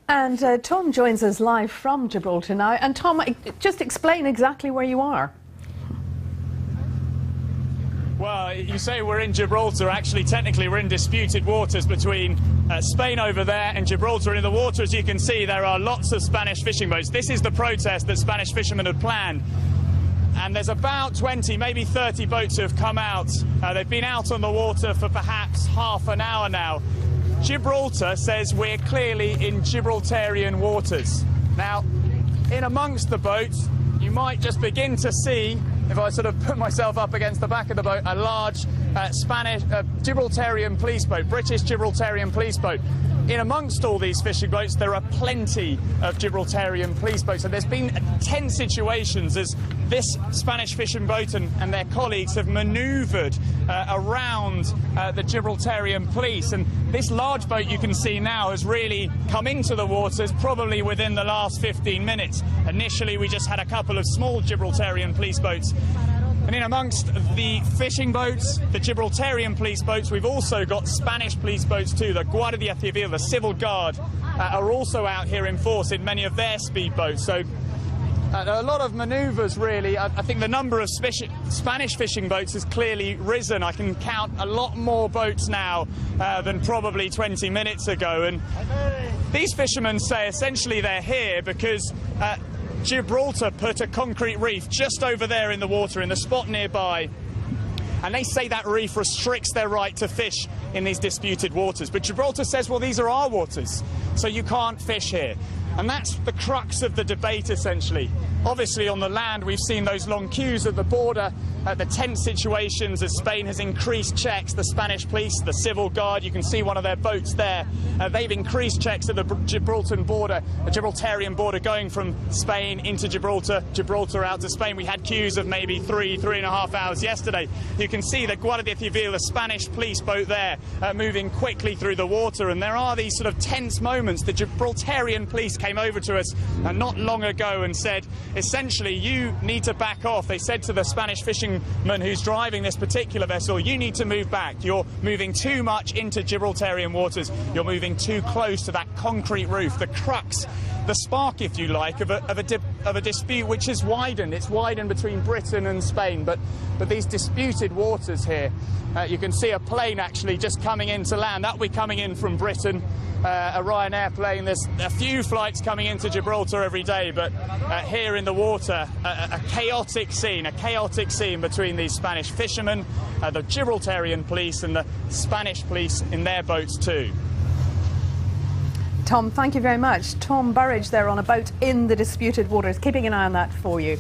And Tom joins us live from Gibraltar now. And Tom, just explain exactly where you are. Well, you say we're in Gibraltar. Actually, technically, we're in disputed waters between Spain over there and Gibraltar. In the water, as you can see, there are lots of Spanish fishing boats. This is the protest that Spanish fishermen had planned. And there's about 20, maybe 30 boats who have come out. They've been out on the water for perhaps half an hour now. Gibraltar says we're clearly in Gibraltarian waters. Now, in amongst the boats, you might just begin to see, if I sort of put myself up against the back of the boat, a large Spanish Gibraltarian police boat, British Gibraltarian police boat. In amongst all these fishing boats, there are plenty of Gibraltarian police boats, and there's been tense situations as this Spanish fishing boat and their colleagues have manoeuvred around the Gibraltarian police. And this large boat you can see now has really come into the waters probably within the last 15 minutes. Initially, we just had a couple of small Gibraltarian police boats. And in amongst the fishing boats, the Gibraltarian police boats, we've also got Spanish police boats too. The Guardia Civil, the Civil Guard, are also out here in force in many of their speedboats. So a lot of manoeuvres, really. I think the number of Spanish fishing boats has clearly risen. I can count a lot more boats now than probably 20 minutes ago. And these fishermen say essentially they're here because Gibraltar put a concrete reef just over there in the water, in the spot nearby, and they say that reef restricts their right to fish in these disputed waters. But Gibraltar says, well, these are our waters, so you can't fish here. And that's the crux of the debate, essentially. Obviously, on the land, we've seen those long queues at the border, the tense situations as Spain has increased checks. The Spanish police, the Civil Guard, you can see one of their boats there. They've increased checks at the Gibraltarian border, going from Spain into Gibraltar, Gibraltar out to Spain. We had queues of maybe 3.5 hours yesterday. You can see the Guardia Civil, the Spanish police boat there, moving quickly through the water. And there are these sort of tense moments. The Gibraltarian police came over to us not long ago and said, essentially, you need to back off. They said to the Spanish fisherman who's driving this particular vessel, you need to move back. You're moving too much into Gibraltarian waters. You're moving too close to that concrete roof, the crux, the spark, if you like, of a dispute which has widened. It's widened between Britain and Spain, but these disputed waters here, you can see a plane actually just coming into land. That'll be coming in from Britain, a Ryanair plane. There's a few flights coming into Gibraltar every day, but here in the water, a chaotic scene between these Spanish fishermen, the Gibraltarian police and the Spanish police in their boats too. Tom, thank you very much. Tom Burridge there on a boat in the disputed waters, keeping an eye on that for you.